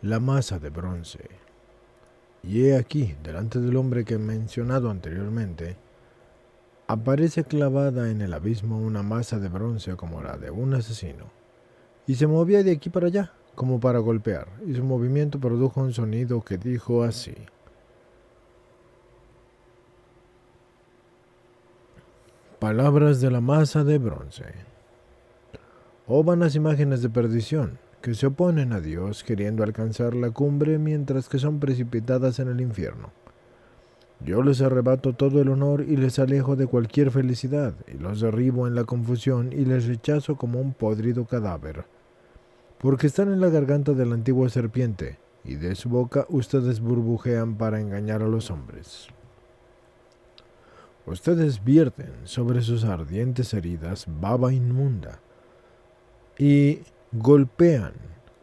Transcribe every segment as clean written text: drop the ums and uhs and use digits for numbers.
la masa de bronce. Y he aquí, delante del hombre que he mencionado anteriormente, aparece clavada en el abismo una masa de bronce como la de un asesino, y se movía de aquí para allá, como para golpear, y su movimiento produjo un sonido que dijo así: palabras de la masa de bronce. Oh vanas imágenes de perdición, que se oponen a Dios queriendo alcanzar la cumbre mientras que son precipitadas en el infierno. Yo les arrebato todo el honor y les alejo de cualquier felicidad, y los derribo en la confusión y les rechazo como un podrido cadáver, porque están en la garganta de la antigua serpiente, y de su boca ustedes burbujean para engañar a los hombres. Ustedes vierten sobre sus ardientes heridas baba inmunda, y golpean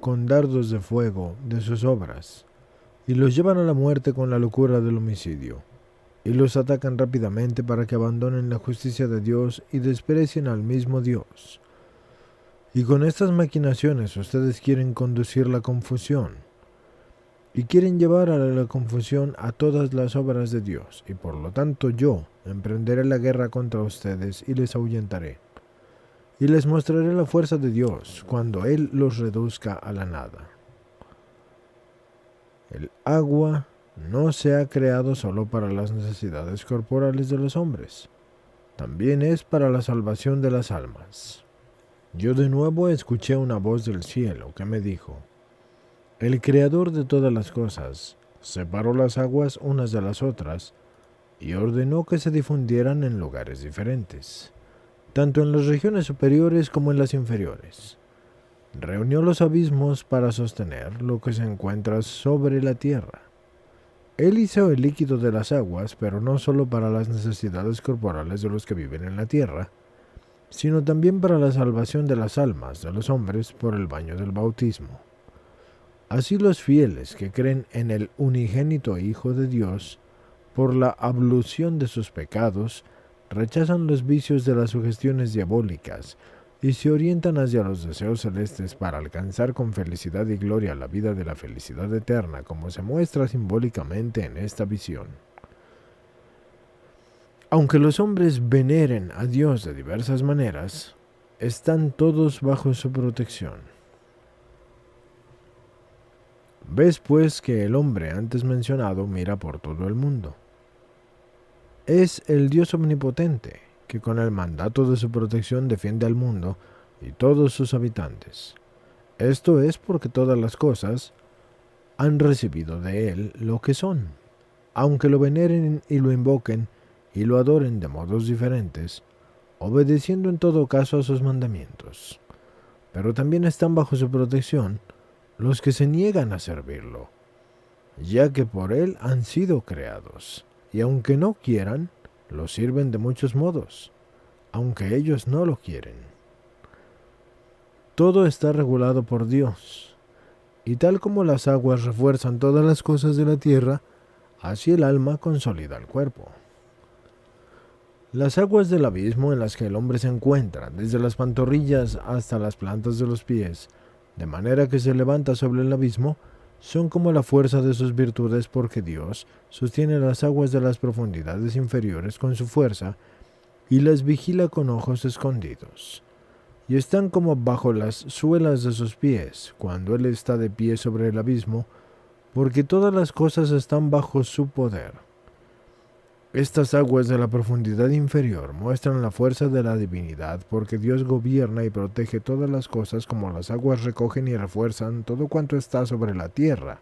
con dardos de fuego de sus obras, y los llevan a la muerte con la locura del homicidio, y los atacan rápidamente para que abandonen la justicia de Dios y desprecien al mismo Dios. Y con estas maquinaciones ustedes quieren conducir la confusión, y quieren llevar a la confusión a todas las obras de Dios, y por lo tanto yo emprenderé la guerra contra ustedes y les ahuyentaré. Y les mostraré la fuerza de Dios cuando Él los reduzca a la nada. El agua no se ha creado solo para las necesidades corporales de los hombres, también es para la salvación de las almas. Yo de nuevo escuché una voz del cielo que me dijo: el Creador de todas las cosas separó las aguas unas de las otras y ordenó que se difundieran en lugares diferentes, tanto en las regiones superiores como en las inferiores. Reunió los abismos para sostener lo que se encuentra sobre la tierra. Él hizo el líquido de las aguas, pero no solo para las necesidades corporales de los que viven en la tierra, sino también para la salvación de las almas de los hombres por el baño del bautismo. Así los fieles que creen en el unigénito Hijo de Dios, por la ablución de sus pecados, rechazan los vicios de las sugestiones diabólicas y se orientan hacia los deseos celestes para alcanzar con felicidad y gloria la vida de la felicidad eterna, como se muestra simbólicamente en esta visión. Aunque los hombres veneren a Dios de diversas maneras, están todos bajo su protección. Ves pues que el hombre antes mencionado mira por todo el mundo. Es el Dios omnipotente, que con el mandato de su protección defiende al mundo y todos sus habitantes. Esto es porque todas las cosas han recibido de él lo que son, aunque lo veneren y lo invoquen y lo adoren de modos diferentes, obedeciendo en todo caso a sus mandamientos. Pero también están bajo su protección los que se niegan a servirlo, ya que por él han sido creados, y aunque no quieran, lo sirven de muchos modos, aunque ellos no lo quieren. Todo está regulado por Dios, y tal como las aguas refuerzan todas las cosas de la tierra, así el alma consolida el cuerpo. Las aguas del abismo en las que el hombre se encuentra, desde las pantorrillas hasta las plantas de los pies, de manera que se levanta sobre el abismo, son como la fuerza de sus virtudes, porque Dios sostiene las aguas de las profundidades inferiores con su fuerza y las vigila con ojos escondidos. Y están como bajo las suelas de sus pies, cuando Él está de pie sobre el abismo, porque todas las cosas están bajo su poder. Estas aguas de la profundidad inferior muestran la fuerza de la divinidad, porque Dios gobierna y protege todas las cosas, como las aguas recogen y refuerzan todo cuanto está sobre la tierra.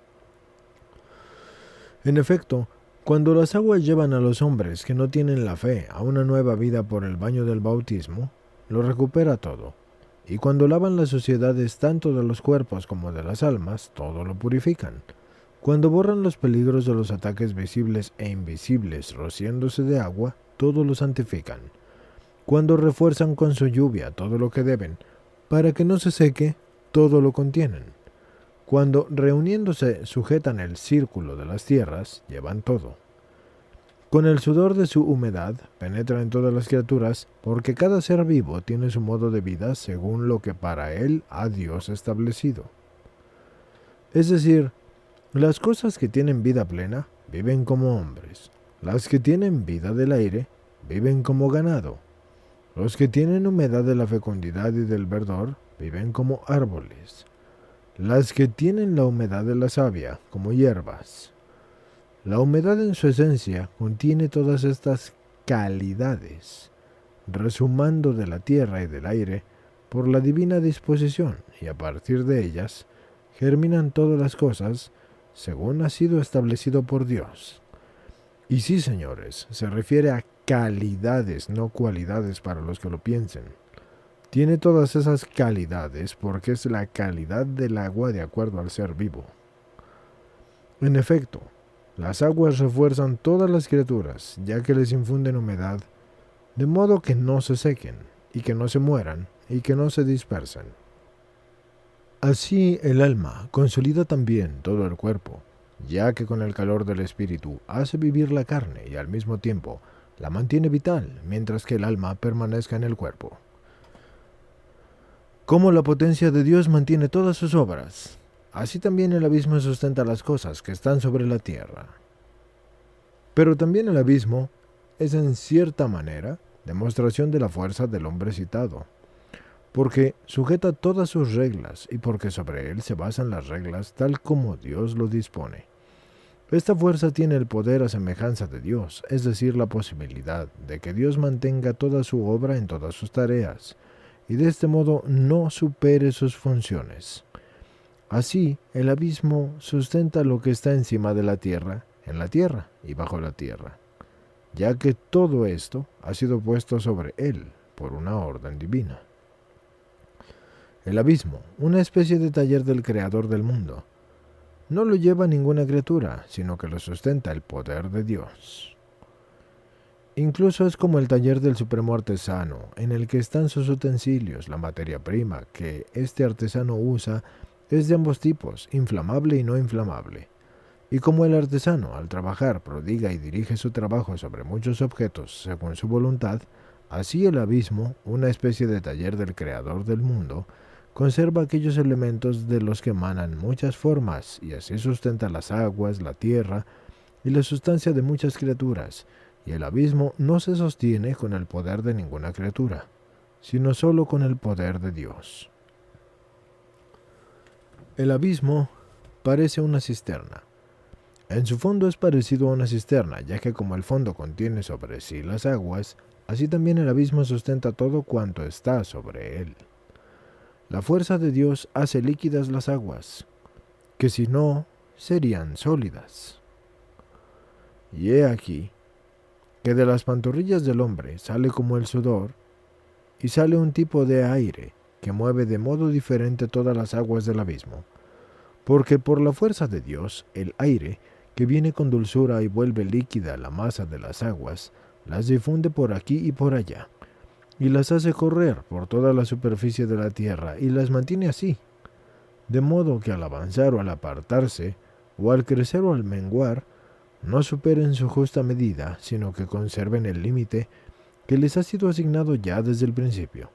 En efecto, cuando las aguas llevan a los hombres que no tienen la fe a una nueva vida por el baño del bautismo, lo recupera todo. Y cuando lavan las suciedades tanto de los cuerpos como de las almas, todo lo purifican. Cuando borran los peligros de los ataques visibles e invisibles rociándose de agua, todo lo santifican. Cuando refuerzan con su lluvia todo lo que deben, para que no se seque, todo lo contienen. Cuando reuniéndose sujetan el círculo de las tierras, llevan todo. Con el sudor de su humedad penetra en todas las criaturas, porque cada ser vivo tiene su modo de vida según lo que para él ha Dios establecido. Es decir, las cosas que tienen vida plena viven como hombres. Las que tienen vida del aire viven como ganado. Los que tienen humedad de la fecundidad y del verdor viven como árboles. Las que tienen la humedad de la savia como hierbas. La humedad en su esencia contiene todas estas calidades, resumando de la tierra y del aire por la divina disposición, y a partir de ellas germinan todas las cosas según ha sido establecido por Dios. Y sí, señores, se refiere a calidades, no cualidades para los que lo piensen. Tiene todas esas calidades porque es la calidad del agua de acuerdo al ser vivo. En efecto, las aguas refuerzan todas las criaturas, ya que les infunden humedad, de modo que no se sequen, y que no se mueran, y que no se dispersen. Así el alma consolida también todo el cuerpo, ya que con el calor del espíritu hace vivir la carne y al mismo tiempo la mantiene vital, mientras que el alma permanezca en el cuerpo. Como la potencia de Dios mantiene todas sus obras, así también el abismo sustenta las cosas que están sobre la tierra. Pero también el abismo es en cierta manera demostración de la fuerza del hombre citado, porque sujeta todas sus reglas y porque sobre él se basan las reglas tal como Dios lo dispone. Esta fuerza tiene el poder a semejanza de Dios, es decir, la posibilidad de que Dios mantenga toda su obra en todas sus tareas, y de este modo no supere sus funciones. Así, el abismo sustenta lo que está encima de la tierra, en la tierra y bajo la tierra, ya que todo esto ha sido puesto sobre él por una orden divina. El abismo, una especie de taller del creador del mundo, no lo lleva ninguna criatura, sino que lo sustenta el poder de Dios. Incluso es como el taller del supremo artesano, en el que están sus utensilios, la materia prima que este artesano usa es de ambos tipos, inflamable y no inflamable. Y como el artesano, al trabajar, prodiga y dirige su trabajo sobre muchos objetos según su voluntad, así el abismo, una especie de taller del creador del mundo, conserva aquellos elementos de los que emanan muchas formas, y así sustenta las aguas, la tierra y la sustancia de muchas criaturas, y el abismo no se sostiene con el poder de ninguna criatura, sino solo con el poder de Dios. El abismo parece una cisterna. En su fondo es parecido a una cisterna, ya que como el fondo contiene sobre sí las aguas, así también el abismo sustenta todo cuanto está sobre él. La fuerza de Dios hace líquidas las aguas, que si no, serían sólidas. Y he aquí que de las pantorrillas del hombre sale como el sudor, y sale un tipo de aire que mueve de modo diferente todas las aguas del abismo, porque por la fuerza de Dios, el aire, que viene con dulzura y vuelve líquida la masa de las aguas, las difunde por aquí y por allá, y las hace correr por toda la superficie de la tierra, y las mantiene así, de modo que al avanzar o al apartarse, o al crecer o al menguar, no superen su justa medida, sino que conserven el límite que les ha sido asignado ya desde el principio.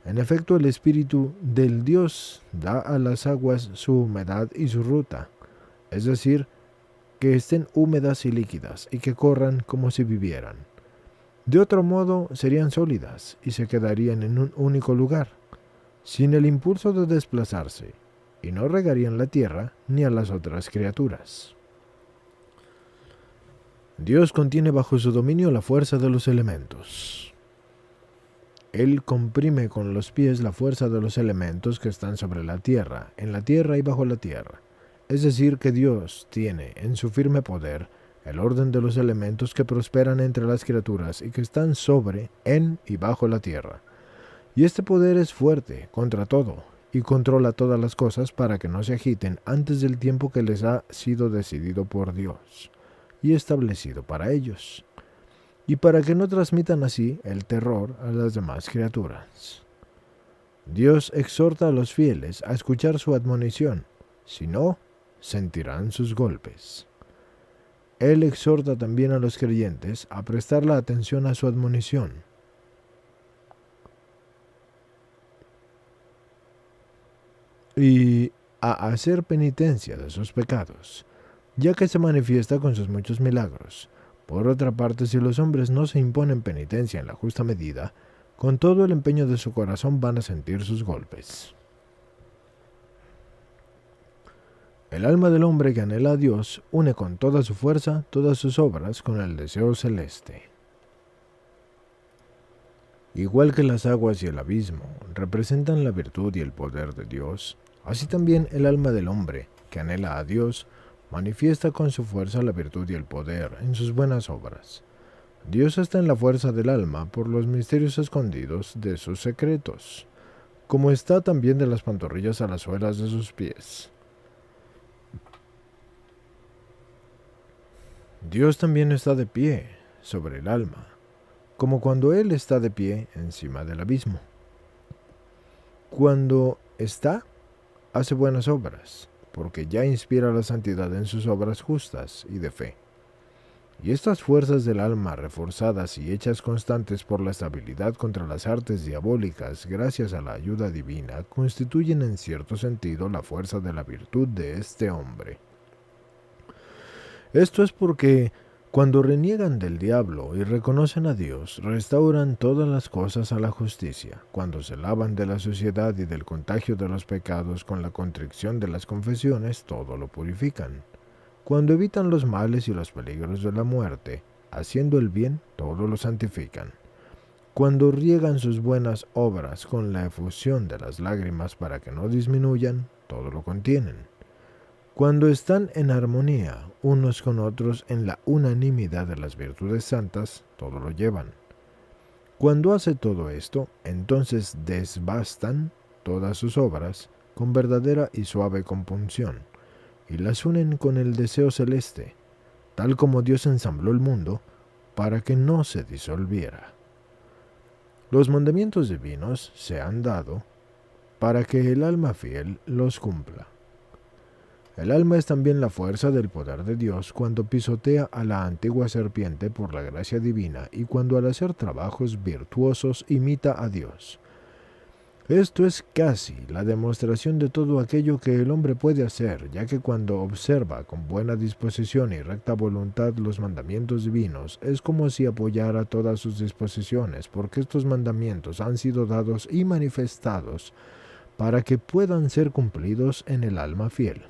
En efecto, el Espíritu del Dios da a las aguas su humedad y su ruta, es decir, que estén húmedas y líquidas, y que corran como si vivieran. De otro modo, serían sólidas y se quedarían en un único lugar, sin el impulso de desplazarse, y no regarían la tierra ni a las otras criaturas. Dios contiene bajo su dominio la fuerza de los elementos. Él comprime con los pies la fuerza de los elementos que están sobre la tierra, en la tierra y bajo la tierra. Es decir, que Dios tiene en su firme poder el orden de los elementos que prosperan entre las criaturas y que están sobre, en y bajo la tierra. Y este poder es fuerte contra todo, y controla todas las cosas para que no se agiten antes del tiempo que les ha sido decidido por Dios y establecido para ellos, y para que no transmitan así el terror a las demás criaturas. Dios exhorta a los fieles a escuchar su admonición, si no, sentirán sus golpes. Él exhorta también a los creyentes a prestar la atención a su admonición. Y a hacer penitencia de sus pecados, ya que se manifiesta con sus muchos milagros. Por otra parte, si los hombres no se imponen penitencia en la justa medida, con todo el empeño de su corazón van a sentir sus golpes. El alma del hombre que anhela a Dios une con toda su fuerza todas sus obras con el deseo celeste. Igual que las aguas y el abismo representan la virtud y el poder de Dios, así también el alma del hombre que anhela a Dios manifiesta con su fuerza la virtud y el poder en sus buenas obras. Dios está en la fuerza del alma por los misterios escondidos de sus secretos, como está también de las pantorrillas a las suelas de sus pies. Dios también está de pie sobre el alma, como cuando Él está de pie encima del abismo. Cuando está, hace buenas obras, porque ya inspira la santidad en sus obras justas y de fe. Y estas fuerzas del alma, reforzadas y hechas constantes por la estabilidad contra las artes diabólicas gracias a la ayuda divina, constituyen en cierto sentido la fuerza de la virtud de este hombre. Esto es porque, cuando reniegan del diablo y reconocen a Dios, restauran todas las cosas a la justicia. Cuando se lavan de la suciedad y del contagio de los pecados con la contrición de las confesiones, todo lo purifican. Cuando evitan los males y los peligros de la muerte, haciendo el bien, todo lo santifican. Cuando riegan sus buenas obras con la efusión de las lágrimas para que no disminuyan, todo lo contienen. Cuando están en armonía unos con otros en la unanimidad de las virtudes santas, todo lo llevan. Cuando hace todo esto, entonces desbastan todas sus obras con verdadera y suave compunción, y las unen con el deseo celeste, tal como Dios ensambló el mundo para que no se disolviera. Los mandamientos divinos se han dado para que el alma fiel los cumpla. El alma es también la fuerza del poder de Dios cuando pisotea a la antigua serpiente por la gracia divina y cuando al hacer trabajos virtuosos imita a Dios. Esto es casi la demostración de todo aquello que el hombre puede hacer, ya que cuando observa con buena disposición y recta voluntad los mandamientos divinos, es como si apoyara todas sus disposiciones, porque estos mandamientos han sido dados y manifestados para que puedan ser cumplidos en el alma fiel.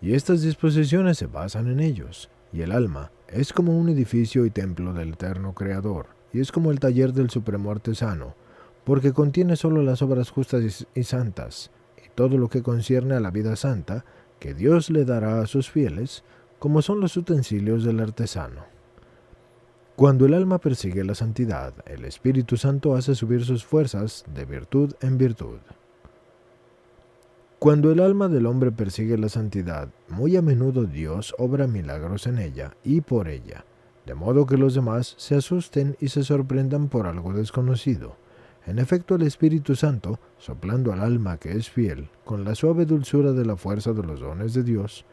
Y estas disposiciones se basan en ellos, y el alma es como un edificio y templo del eterno Creador, y es como el taller del supremo artesano, porque contiene solo las obras justas y santas, y todo lo que concierne a la vida santa, que Dios le dará a sus fieles, como son los utensilios del artesano. Cuando el alma persigue la santidad, el Espíritu Santo hace subir sus fuerzas de virtud en virtud. Cuando el alma del hombre persigue la santidad, muy a menudo Dios obra milagros en ella y por ella, de modo que los demás se asusten y se sorprendan por algo desconocido. En efecto, el Espíritu Santo, soplando al alma que es fiel, con la suave dulzura de la fuerza de los dones de Dios,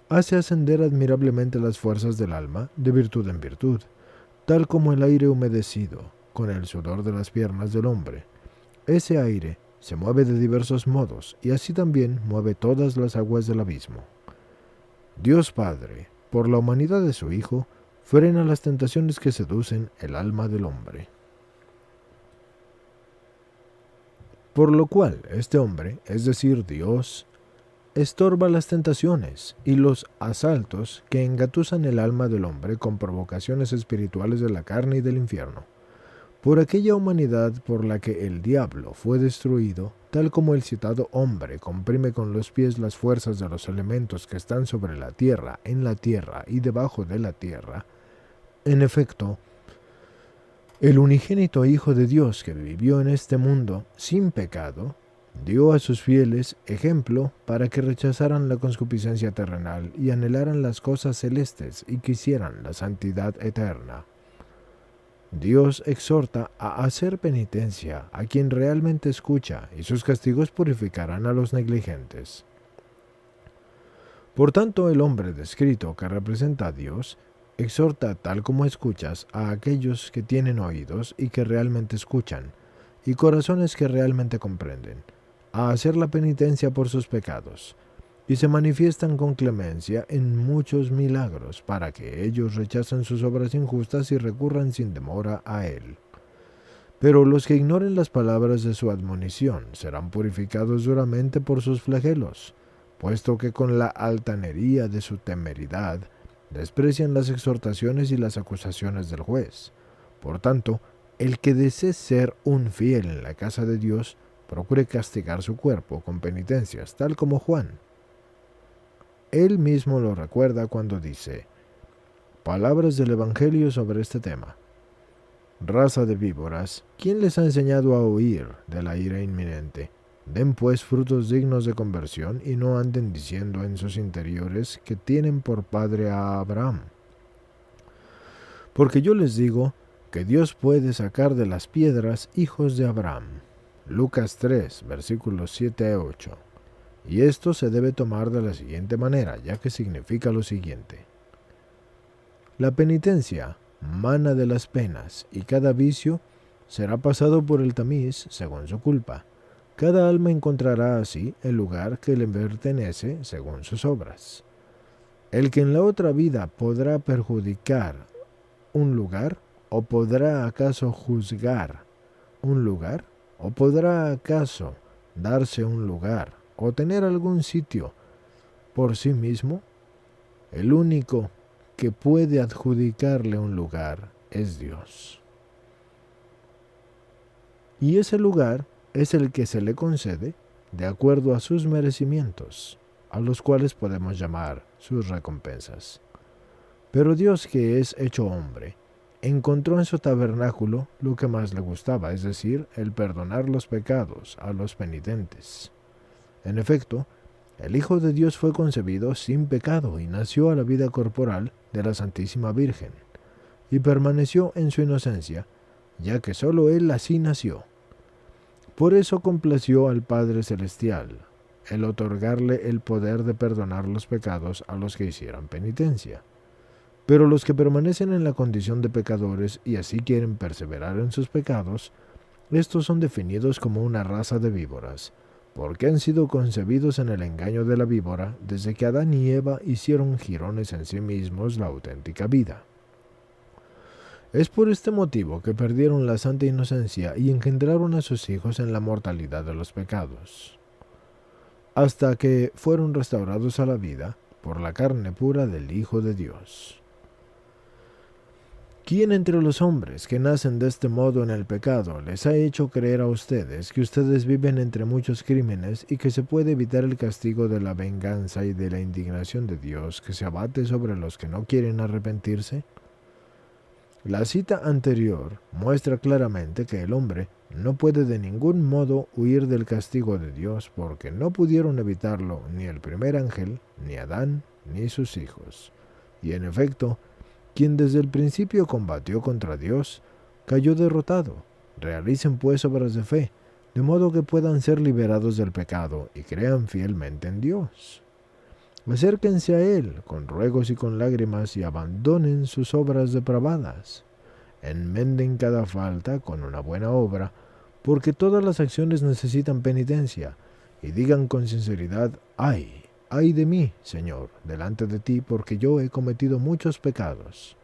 hace ascender admirablemente las fuerzas del alma de virtud en virtud, tal como el aire humedecido, con el sudor de las piernas del hombre. Ese aire se mueve de diversos modos, y así también mueve todas las aguas del abismo. Dios Padre, por la humanidad de su Hijo, frena las tentaciones que seducen el alma del hombre. Por lo cual, este hombre, es decir, Dios, estorba las tentaciones y los asaltos que engatusan el alma del hombre con provocaciones espirituales de la carne y del infierno. Por aquella humanidad por la que el diablo fue destruido, tal como el citado hombre comprime con los pies las fuerzas de los elementos que están sobre la tierra, en la tierra y debajo de la tierra, en efecto, el unigénito Hijo de Dios que vivió en este mundo sin pecado, dio a sus fieles ejemplo para que rechazaran la concupiscencia terrenal y anhelaran las cosas celestes y quisieran la santidad eterna. Dios exhorta a hacer penitencia a quien realmente escucha, y sus castigos purificarán a los negligentes. Por tanto, el hombre descrito que representa a Dios exhorta tal como escuchas a aquellos que tienen oídos y que realmente escuchan, y corazones que realmente comprenden. a hacer la penitencia por sus pecados, y se manifiestan con clemencia en muchos milagros para que ellos rechacen sus obras injustas y recurran sin demora a Él. Pero los que ignoren las palabras de su admonición serán purificados duramente por sus flagelos, puesto que con la altanería de su temeridad desprecian las exhortaciones y las acusaciones del juez. Por tanto, el que desee ser un fiel en la casa de Dios, procure castigar su cuerpo con penitencias, tal como Juan. Él mismo lo recuerda cuando dice: palabras del Evangelio sobre este tema. Raza de víboras, ¿quién les ha enseñado a huir de la ira inminente? Den pues frutos dignos de conversión y no anden diciendo en sus interiores que tienen por padre a Abraham. Porque yo les digo que Dios puede sacar de las piedras hijos de Abraham. Lucas 3, versículos 7 a 8. Y esto se debe tomar de la siguiente manera, ya que significa lo siguiente. La penitencia mana de las penas, y cada vicio será pasado por el tamiz según su culpa. Cada alma encontrará así el lugar que le pertenece según sus obras. El que en la otra vida podrá perjudicar un lugar, o podrá acaso juzgar un lugar, o podrá acaso darse un lugar, o tener algún sitio por sí mismo, el único que puede adjudicarle un lugar es Dios. Y ese lugar es el que se le concede de acuerdo a sus merecimientos, a los cuales podemos llamar sus recompensas. Pero Dios, que es hecho hombre, encontró en su tabernáculo lo que más le gustaba, es decir, el perdonar los pecados a los penitentes. En efecto, el Hijo de Dios fue concebido sin pecado y nació a la vida corporal de la Santísima Virgen, y permaneció en su inocencia, ya que sólo Él así nació. Por eso complació al Padre Celestial el otorgarle el poder de perdonar los pecados a los que hicieran penitencia. Pero los que permanecen en la condición de pecadores y así quieren perseverar en sus pecados, estos son definidos como una raza de víboras, porque han sido concebidos en el engaño de la víbora desde que Adán y Eva hicieron jirones en sí mismos la auténtica vida. Es por este motivo que perdieron la santa inocencia y engendraron a sus hijos en la mortalidad de los pecados, hasta que fueron restaurados a la vida por la carne pura del Hijo de Dios. ¿Quién entre los hombres que nacen de este modo en el pecado les ha hecho creer a ustedes que ustedes viven entre muchos crímenes y que se puede evitar el castigo de la venganza y de la indignación de Dios que se abate sobre los que no quieren arrepentirse? La cita anterior muestra claramente que el hombre no puede de ningún modo huir del castigo de Dios porque no pudieron evitarlo ni el primer ángel, ni Adán, ni sus hijos. Y en efecto, quien desde el principio combatió contra Dios, cayó derrotado. Realicen pues obras de fe, de modo que puedan ser liberados del pecado y crean fielmente en Dios. Acérquense a Él con ruegos y con lágrimas y abandonen sus obras depravadas. Enmenden cada falta con una buena obra, porque todas las acciones necesitan penitencia, y digan con sinceridad: ¡ay! ¡Ay de mí, Señor, delante de ti, porque yo he cometido muchos pecados!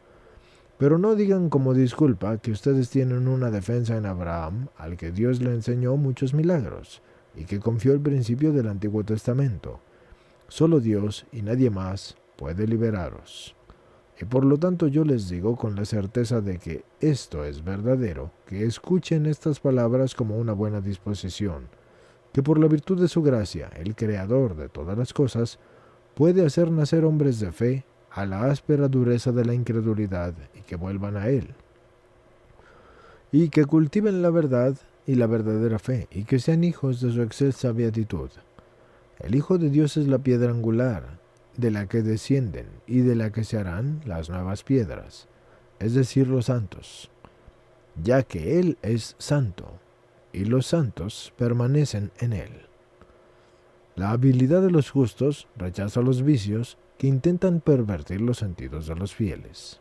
Pero no digan como disculpa que ustedes tienen una defensa en Abraham, al que Dios le enseñó muchos milagros, y que confió el principio del Antiguo Testamento. Solo Dios y nadie más puede liberaros. Y por lo tanto yo les digo con la certeza de que esto es verdadero, que escuchen estas palabras como una buena disposición, que por la virtud de su gracia, el Creador de todas las cosas, puede hacer nacer hombres de fe a la áspera dureza de la incredulidad y que vuelvan a Él, y que cultiven la verdad y la verdadera fe, y que sean hijos de su excelsa beatitud. El Hijo de Dios es la piedra angular, de la que descienden y de la que se harán las nuevas piedras, es decir, los santos, ya que Él es santo, y los santos permanecen en Él. La habilidad de los justos rechaza los vicios que intentan pervertir los sentidos de los fieles.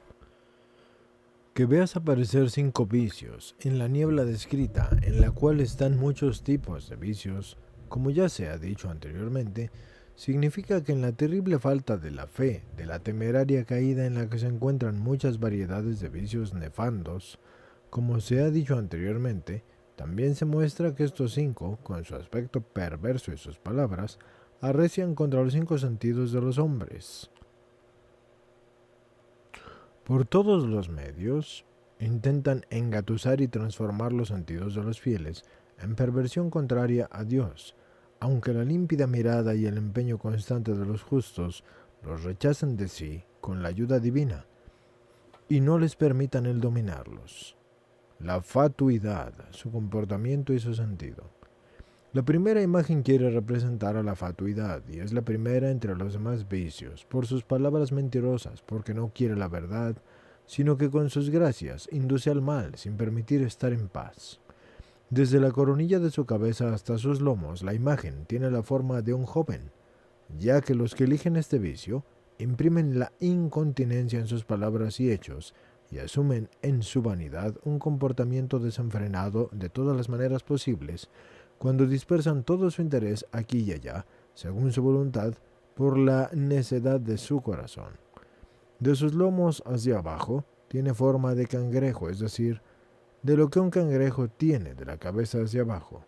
Que veas aparecer 5 vicios en la niebla descrita, en la cual están muchos tipos de vicios, Como ya se ha dicho anteriormente, significa que en la terrible falta de la fe, de la temeraria caída en la que se encuentran muchas variedades de vicios nefandos, como se ha dicho anteriormente, también se muestra que estos cinco, con su aspecto perverso y sus palabras, arrecian contra los cinco sentidos de los hombres. Por todos los medios, intentan engatusar y transformar los sentidos de los fieles en perversión contraria a Dios, aunque la límpida mirada y el empeño constante de los justos los rechacen de sí con la ayuda divina y no les permitan el dominarlos. La fatuidad, su comportamiento y su sentido. La primera imagen quiere representar a la fatuidad y es la primera entre los demás vicios, por sus palabras mentirosas, porque no quiere la verdad, sino que con sus gracias induce al mal sin permitir estar en paz. Desde la coronilla de su cabeza hasta sus lomos, la imagen tiene la forma de un joven, ya que los que eligen este vicio imprimen la incontinencia en sus palabras y hechos y asumen en su vanidad un comportamiento desenfrenado de todas las maneras posibles, cuando dispersan todo su interés aquí y allá, según su voluntad, por la necedad de su corazón. De sus lomos hacia abajo tiene forma de cangrejo, es decir, de lo que un cangrejo tiene de la cabeza hacia abajo,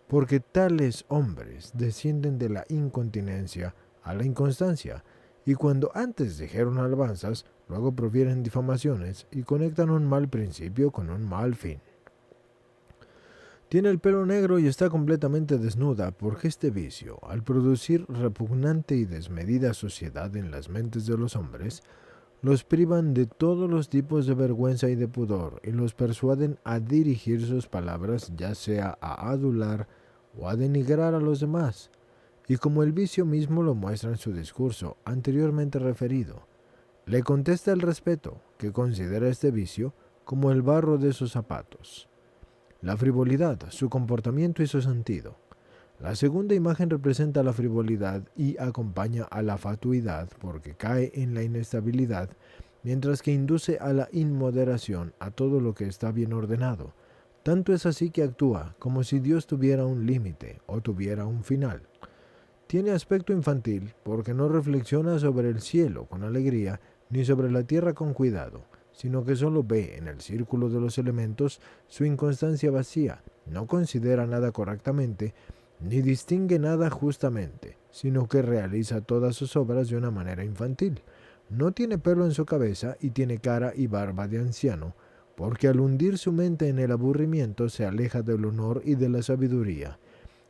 porque tales hombres descienden de la incontinencia a la inconstancia, y cuando antes dijeron alabanzas, luego profieren difamaciones y conectan un mal principio con un mal fin. Tiene el pelo negro y está completamente desnuda porque este vicio, al producir repugnante y desmedida suciedad en las mentes de los hombres, los privan de todos los tipos de vergüenza y de pudor y los persuaden a dirigir sus palabras ya sea a adular o a denigrar a los demás, y como el vicio mismo lo muestra en su discurso anteriormente referido, le contesta el respeto, que considera este vicio como el barro de sus zapatos. La frivolidad, su comportamiento y su sentido. La segunda imagen representa la frivolidad y acompaña a la fatuidad porque cae en la inestabilidad, mientras que induce a la inmoderación a todo lo que está bien ordenado. Tanto es así que actúa como si Dios tuviera un límite o tuviera un final. Tiene aspecto infantil porque no reflexiona sobre el cielo con alegría ni sobre la tierra con cuidado, sino que solo ve en el círculo de los elementos su inconstancia vacía, no considera nada correctamente, ni distingue nada justamente, sino que realiza todas sus obras de una manera infantil. No tiene pelo en su cabeza y tiene cara y barba de anciano, porque al hundir su mente en el aburrimiento se aleja del honor y de la sabiduría,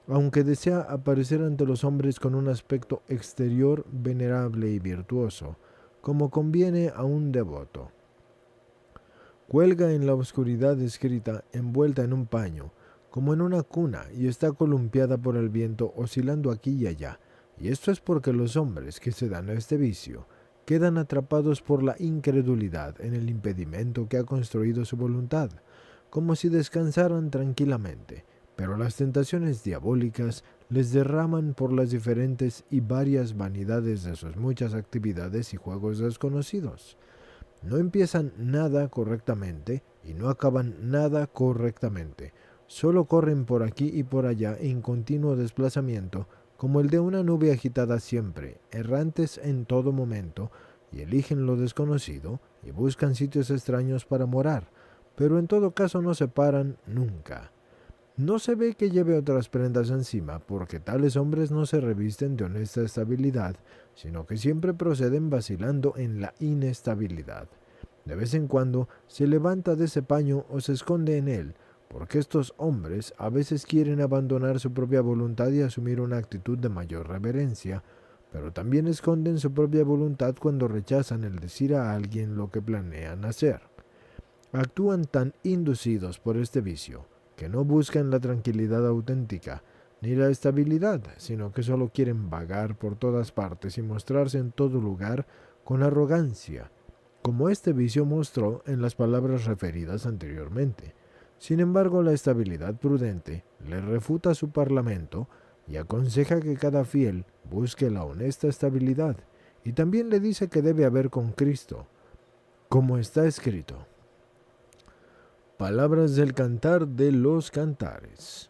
aunque desea aparecer ante los hombres con un aspecto exterior venerable y virtuoso, como conviene a un devoto. Cuelga en la oscuridad escrita, envuelta en un paño, como en una cuna, y está columpiada por el viento, oscilando aquí y allá. Y esto es porque los hombres que se dan a este vicio quedan atrapados por la incredulidad en el impedimento que ha construido su voluntad, como si descansaran tranquilamente, pero las tentaciones diabólicas les derraman por las diferentes y varias vanidades de sus muchas actividades y juegos desconocidos. No empiezan nada correctamente y no acaban nada correctamente. Solo corren por aquí y por allá en continuo desplazamiento, como el de una nube agitada siempre, errantes en todo momento, y eligen lo desconocido y buscan sitios extraños para morar, pero en todo caso no se paran nunca. No se ve que lleve otras prendas encima, porque tales hombres no se revisten de honesta estabilidad, sino que siempre proceden vacilando en la inestabilidad. De vez en cuando se levanta de ese paño o se esconde en él, porque estos hombres a veces quieren abandonar su propia voluntad y asumir una actitud de mayor reverencia, pero también esconden su propia voluntad cuando rechazan el decir a alguien lo que planean hacer. Actúan tan inducidos por este vicio, que no buscan la tranquilidad auténtica, ni la estabilidad, sino que solo quieren vagar por todas partes y mostrarse en todo lugar con arrogancia, como este vicio mostró en las palabras referidas anteriormente. Sin embargo, la estabilidad prudente le refuta su parlamento y aconseja que cada fiel busque la honesta estabilidad, y también le dice que debe haber con Cristo, como está escrito. Palabras del Cantar de los Cantares.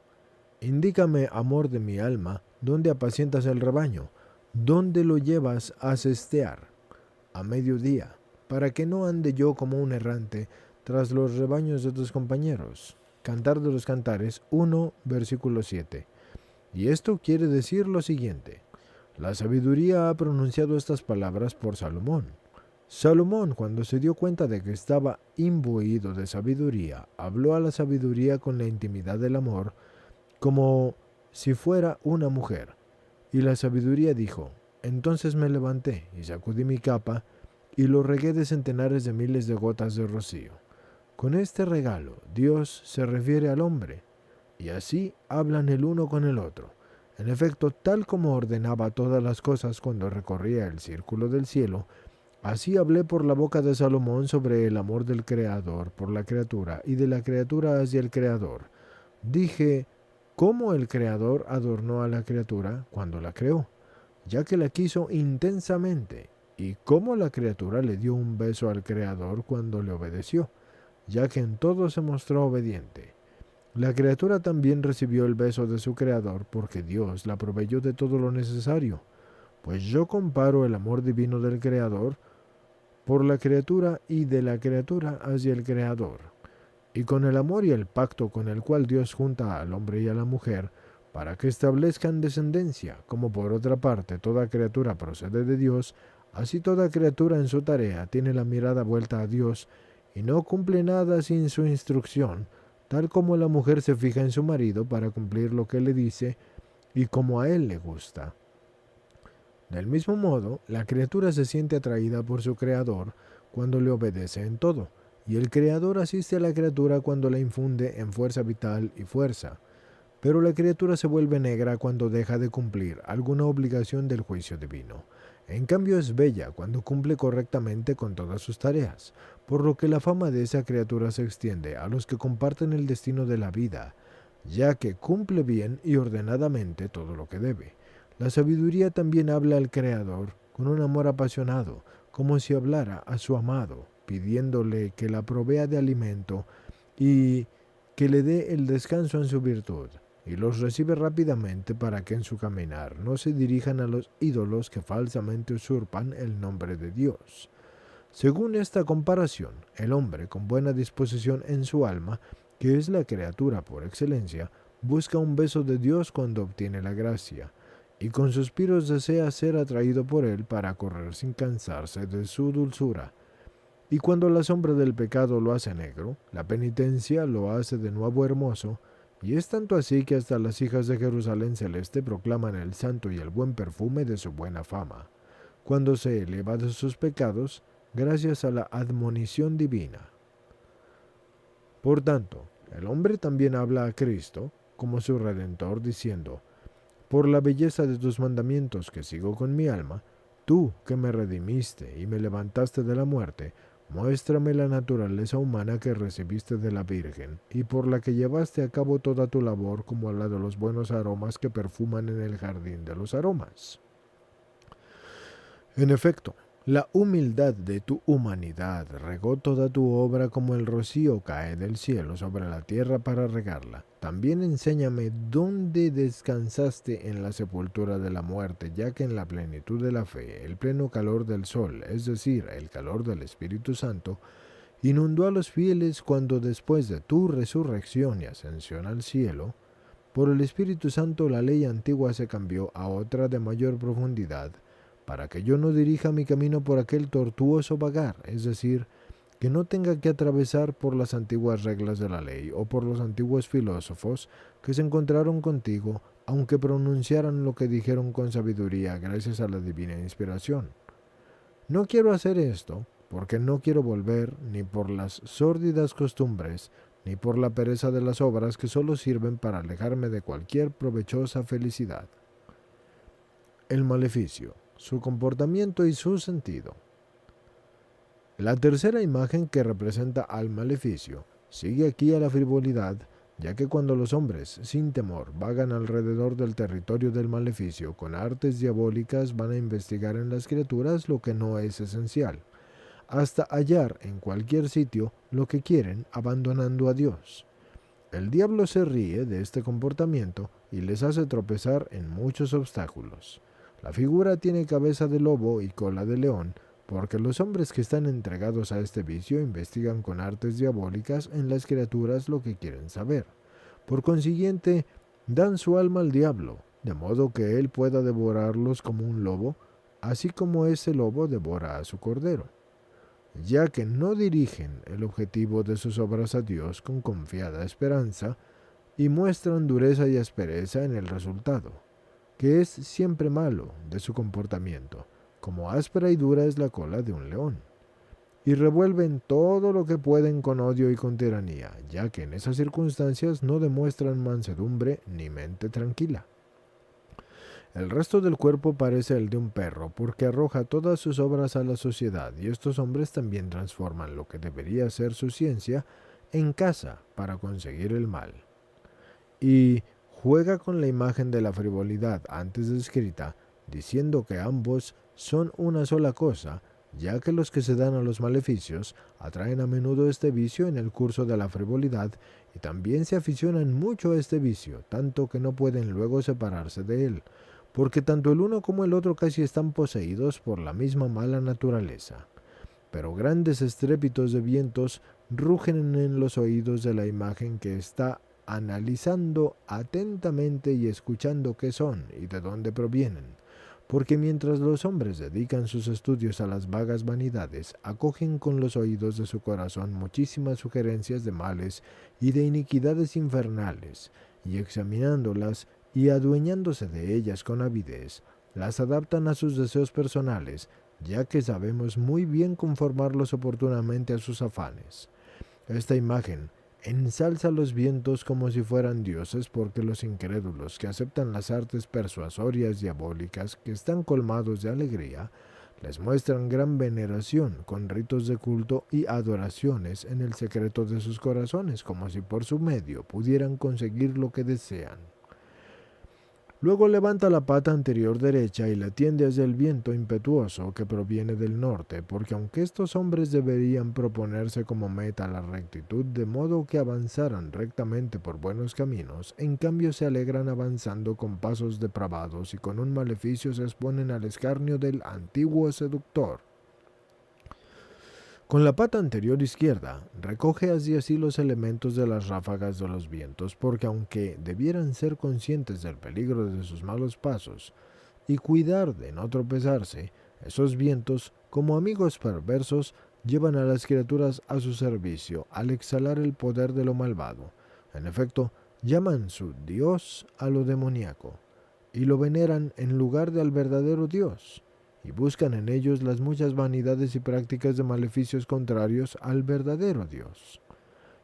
Indícame, amor de mi alma, dónde apacientas el rebaño, dónde lo llevas a sestear a mediodía, para que no ande yo como un errante tras los rebaños de tus compañeros. Cantar de los Cantares 1, versículo 7. Y esto quiere decir lo siguiente: la sabiduría ha pronunciado estas palabras por Salomón. Salomón, cuando se dio cuenta de que estaba imbuido de sabiduría, habló a la sabiduría con la intimidad del amor, como si fuera una mujer. Y la sabiduría dijo: entonces me levanté y sacudí mi capa y lo regué de centenares de miles de gotas de rocío. Con este regalo, Dios se refiere al hombre, y así hablan el uno con el otro. En efecto, tal como ordenaba todas las cosas cuando recorría el círculo del cielo, así hablé por la boca de Salomón sobre el amor del Creador por la criatura y de la criatura hacia el Creador. Dije: ¿cómo el Creador adornó a la criatura cuando la creó, ya que la quiso intensamente? ¿Y cómo la criatura le dio un beso al Creador cuando le obedeció, ya que en todo se mostró obediente? La criatura también recibió el beso de su Creador porque Dios la proveyó de todo lo necesario. Pues yo comparo el amor divino del Creador por la criatura y de la criatura hacia el Creador. Y con el amor y el pacto con el cual Dios junta al hombre y a la mujer para que establezcan descendencia, como por otra parte toda criatura procede de Dios, así toda criatura en su tarea tiene la mirada vuelta a Dios y no cumple nada sin su instrucción, tal como la mujer se fija en su marido para cumplir lo que le dice y como a él le gusta. Del mismo modo, la criatura se siente atraída por su Creador cuando le obedece en todo, y el Creador asiste a la criatura cuando la infunde en fuerza vital y fuerza. Pero la criatura se vuelve negra cuando deja de cumplir alguna obligación del juicio divino. En cambio es bella cuando cumple correctamente con todas sus tareas, por lo que la fama de esa criatura se extiende a los que comparten el destino de la vida, ya que cumple bien y ordenadamente todo lo que debe. La sabiduría también habla al Creador con un amor apasionado, como si hablara a su amado, pidiéndole que la provea de alimento y que le dé el descanso en su virtud, y los recibe rápidamente para que en su caminar no se dirijan a los ídolos que falsamente usurpan el nombre de Dios. Según esta comparación, el hombre con buena disposición en su alma, que es la criatura por excelencia, busca un beso de Dios cuando obtiene la gracia, y con suspiros desea ser atraído por él para correr sin cansarse de su dulzura. Y cuando la sombra del pecado lo hace negro, la penitencia lo hace de nuevo hermoso, y es tanto así que hasta las hijas de Jerusalén celeste proclaman el santo y el buen perfume de su buena fama, cuando se eleva de sus pecados, gracias a la admonición divina. Por tanto, el hombre también habla a Cristo como su Redentor, diciendo: por la belleza de tus mandamientos que sigo con mi alma, tú que me redimiste y me levantaste de la muerte, muéstrame la naturaleza humana que recibiste de la Virgen y por la que llevaste a cabo toda tu labor, como la de los buenos aromas que perfuman en el jardín de los aromas. En efecto, la humildad de tu humanidad regó toda tu obra como el rocío cae del cielo sobre la tierra para regarla. También enséñame dónde descansaste en la sepultura de la muerte, ya que en la plenitud de la fe, el pleno calor del sol, es decir, el calor del Espíritu Santo, inundó a los fieles cuando después de tu resurrección y ascensión al cielo, por el Espíritu Santo la ley antigua se cambió a otra de mayor profundidad, para que yo no dirija mi camino por aquel tortuoso vagar, es decir, que no tenga que atravesar por las antiguas reglas de la ley o por los antiguos filósofos que se encontraron contigo, aunque pronunciaran lo que dijeron con sabiduría gracias a la divina inspiración. No quiero hacer esto, porque no quiero volver ni por las sórdidas costumbres, ni por la pereza de las obras que solo sirven para alejarme de cualquier provechosa felicidad. El maleficio, su comportamiento y su sentido. La tercera imagen que representa al maleficio sigue aquí a la frivolidad, ya que cuando los hombres, sin temor, vagan alrededor del territorio del maleficio con artes diabólicas, van a investigar en las criaturas lo que no es esencial, hasta hallar en cualquier sitio lo que quieren, abandonando a Dios. El diablo se ríe de este comportamiento y les hace tropezar en muchos obstáculos. La figura tiene cabeza de lobo y cola de león, porque los hombres que están entregados a este vicio investigan con artes diabólicas en las criaturas lo que quieren saber. Por consiguiente, dan su alma al diablo, de modo que él pueda devorarlos como un lobo, así como ese lobo devora a su cordero, ya que no dirigen el objetivo de sus obras a Dios con confiada esperanza y muestran dureza y aspereza en el resultado, que es siempre malo de su comportamiento, como áspera y dura es la cola de un león. Y revuelven todo lo que pueden con odio y con tiranía, ya que en esas circunstancias no demuestran mansedumbre ni mente tranquila. El resto del cuerpo parece el de un perro, porque arroja todas sus obras a la sociedad, y estos hombres también transforman lo que debería ser su ciencia en caza para conseguir el mal. Y juega con la imagen de la frivolidad antes descrita, diciendo que ambos son una sola cosa, ya que los que se dan a los maleficios atraen a menudo este vicio en el curso de la frivolidad y también se aficionan mucho a este vicio, tanto que no pueden luego separarse de él, porque tanto el uno como el otro casi están poseídos por la misma mala naturaleza. Pero grandes estrépitos de vientos rugen en los oídos de la imagen que está analizando atentamente y escuchando qué son y de dónde provienen, porque mientras los hombres dedican sus estudios a las vagas vanidades, acogen con los oídos de su corazón muchísimas sugerencias de males y de iniquidades infernales, y examinándolas y adueñándose de ellas con avidez, las adaptan a sus deseos personales, ya que sabemos muy bien conformarlos oportunamente a sus afanes. Esta imagen ensalza los vientos como si fueran dioses, porque los incrédulos que aceptan las artes persuasorias diabólicas, que están colmados de alegría, les muestran gran veneración con ritos de culto y adoraciones en el secreto de sus corazones, como si por su medio pudieran conseguir lo que desean. Luego levanta la pata anterior derecha y la tiende hacia el viento impetuoso que proviene del norte, porque aunque estos hombres deberían proponerse como meta la rectitud, de modo que avanzaran rectamente por buenos caminos, en cambio se alegran avanzando con pasos depravados y con un maleficio se exponen al escarnio del antiguo seductor. Con la pata anterior izquierda, recoge hacia sí los elementos de las ráfagas de los vientos, porque aunque debieran ser conscientes del peligro de sus malos pasos y cuidar de no tropezarse, esos vientos, como amigos perversos, llevan a las criaturas a su servicio al exhalar el poder de lo malvado. En efecto, llaman su Dios a lo demoníaco y lo veneran en lugar del verdadero Dios, y buscan en ellos las muchas vanidades y prácticas de maleficios contrarios al verdadero Dios.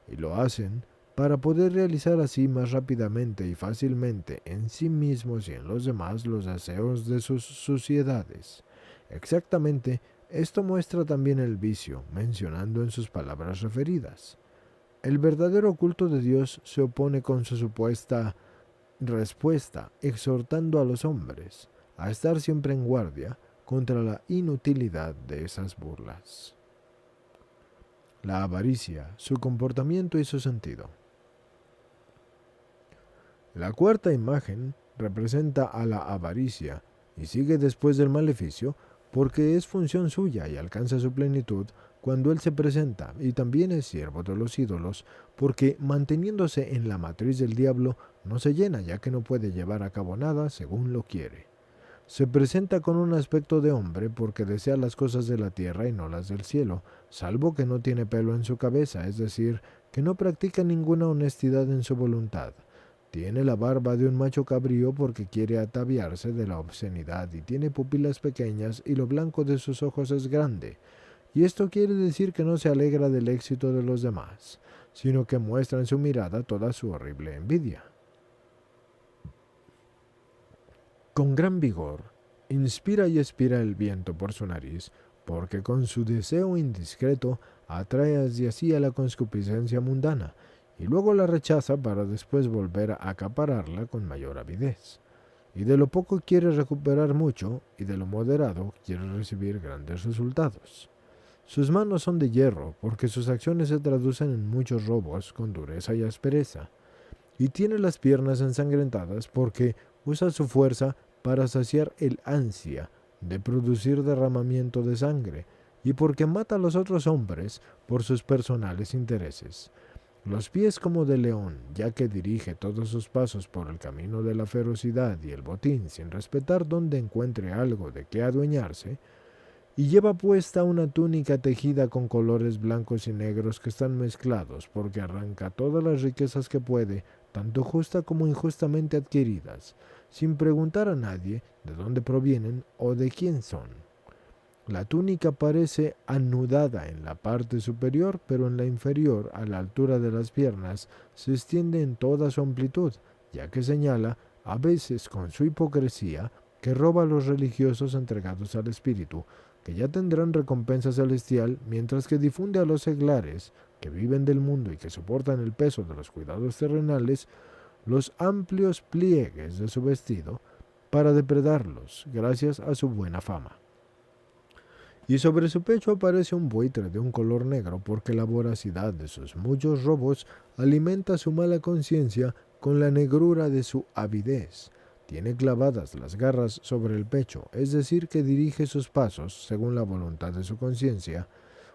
Y lo hacen para poder realizar así más rápidamente y fácilmente en sí mismos y en los demás los deseos de sus suciedades. Exactamente, esto muestra también el vicio, mencionando en sus palabras referidas. El verdadero culto de Dios se opone con su supuesta respuesta, exhortando a los hombres a estar siempre en guardia contra la inutilidad de esas burlas. La avaricia, su comportamiento y su sentido. La cuarta imagen representa a la avaricia y sigue después del maleficio porque es función suya y alcanza su plenitud cuando él se presenta, y también es siervo de los ídolos porque manteniéndose en la matriz del diablo no se llena, ya que no puede llevar a cabo nada según lo quiere. Se presenta con un aspecto de hombre porque desea las cosas de la tierra y no las del cielo, salvo que no tiene pelo en su cabeza, es decir, que no practica ninguna honestidad en su voluntad. Tiene la barba de un macho cabrío porque quiere ataviarse de la obscenidad y tiene pupilas pequeñas y lo blanco de sus ojos es grande. Y esto quiere decir que no se alegra del éxito de los demás, sino que muestra en su mirada toda su horrible envidia. Con gran vigor, inspira y expira el viento por su nariz, porque con su deseo indiscreto atrae hacia sí a la concupiscencia mundana, y luego la rechaza para después volver a acapararla con mayor avidez. Y de lo poco quiere recuperar mucho, y de lo moderado quiere recibir grandes resultados. Sus manos son de hierro, porque sus acciones se traducen en muchos robos con dureza y aspereza. y tiene las piernas ensangrentadas porque usa su fuerza para saciar el ansia de producir derramamiento de sangre y porque mata a los otros hombres por sus personales intereses. Los pies como de león, ya que dirige todos sus pasos por el camino de la ferocidad y el botín sin respetar dónde encuentre algo de qué adueñarse, y lleva puesta una túnica tejida con colores blancos y negros que están mezclados porque arranca todas las riquezas que puede, tanto justa como injustamente adquiridas, sin preguntar a nadie de dónde provienen o de quién son. La túnica parece anudada en la parte superior, pero en la inferior, a la altura de las piernas, se extiende en toda su amplitud, ya que señala, a veces con su hipocresía, que roba a los religiosos entregados al espíritu, que ya tendrán recompensa celestial, mientras que difunde a los seglares, que viven del mundo y que soportan el peso de los cuidados terrenales, los amplios pliegues de su vestido, para depredarlos, gracias a su buena fama. Y sobre su pecho aparece un buitre de un color negro porque la voracidad de sus muchos robos alimenta su mala conciencia con la negrura de su avidez. Tiene clavadas las garras sobre el pecho, es decir, que dirige sus pasos según la voluntad de su conciencia,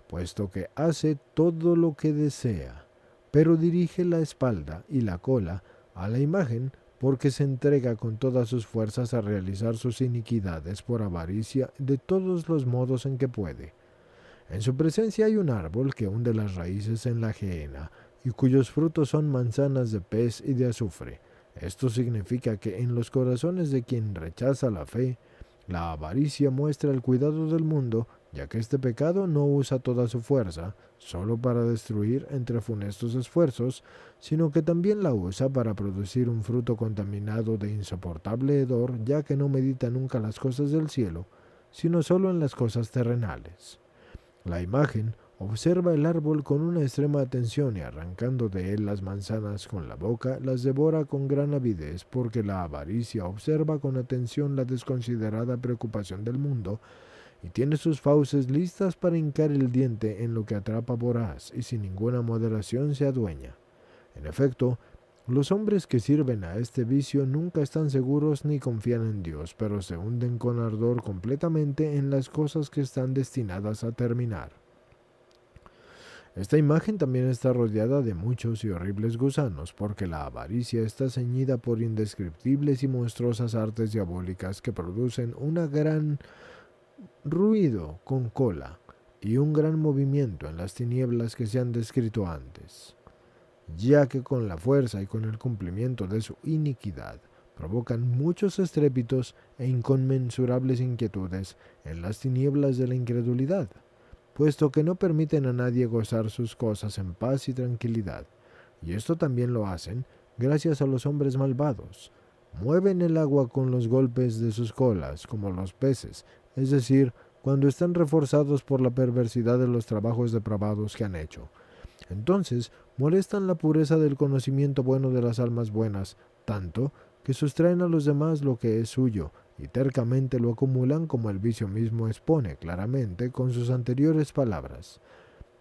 puesto que hace todo lo que desea, pero dirige la espalda y la cola a la imagen porque se entrega con todas sus fuerzas a realizar sus iniquidades por avaricia de todos los modos en que puede. En su presencia hay un árbol que hunde las raíces en la gehenna y cuyos frutos son manzanas de pez y de azufre. Esto significa que en los corazones de quien rechaza la fe, la avaricia muestra el cuidado del mundo, ya que este pecado no usa toda su fuerza solo para destruir entre funestos esfuerzos, sino que también la usa para producir un fruto contaminado de insoportable hedor, ya que no medita nunca las cosas del cielo, sino solo en las cosas terrenales. La imagen observa el árbol con una extrema atención y arrancando de él las manzanas con la boca, las devora con gran avidez, porque la avaricia observa con atención la desconsiderada preocupación del mundo y tiene sus fauces listas para hincar el diente en lo que atrapa voraz y sin ninguna moderación se adueña. En efecto, los hombres que sirven a este vicio nunca están seguros ni confían en Dios, pero se hunden con ardor completamente en las cosas que están destinadas a terminar. Esta imagen también está rodeada de muchos y horribles gusanos, porque la avaricia está ceñida por indescriptibles y monstruosas artes diabólicas que producen un gran ruido con cola y un gran movimiento en las tinieblas que se han descrito antes, ya que con la fuerza y con el cumplimiento de su iniquidad provocan muchos estrépitos e inconmensurables inquietudes en las tinieblas de la incredulidad, puesto que no permiten a nadie gozar sus cosas en paz y tranquilidad, y esto también lo hacen gracias a los hombres malvados. Mueven el agua con los golpes de sus colas, como los peces, es decir, cuando están reforzados por la perversidad de los trabajos depravados que han hecho. Entonces molestan la pureza del conocimiento bueno de las almas buenas, tanto que sustraen a los demás lo que es suyo, y tercamente lo acumulan como el vicio mismo expone claramente con sus anteriores palabras.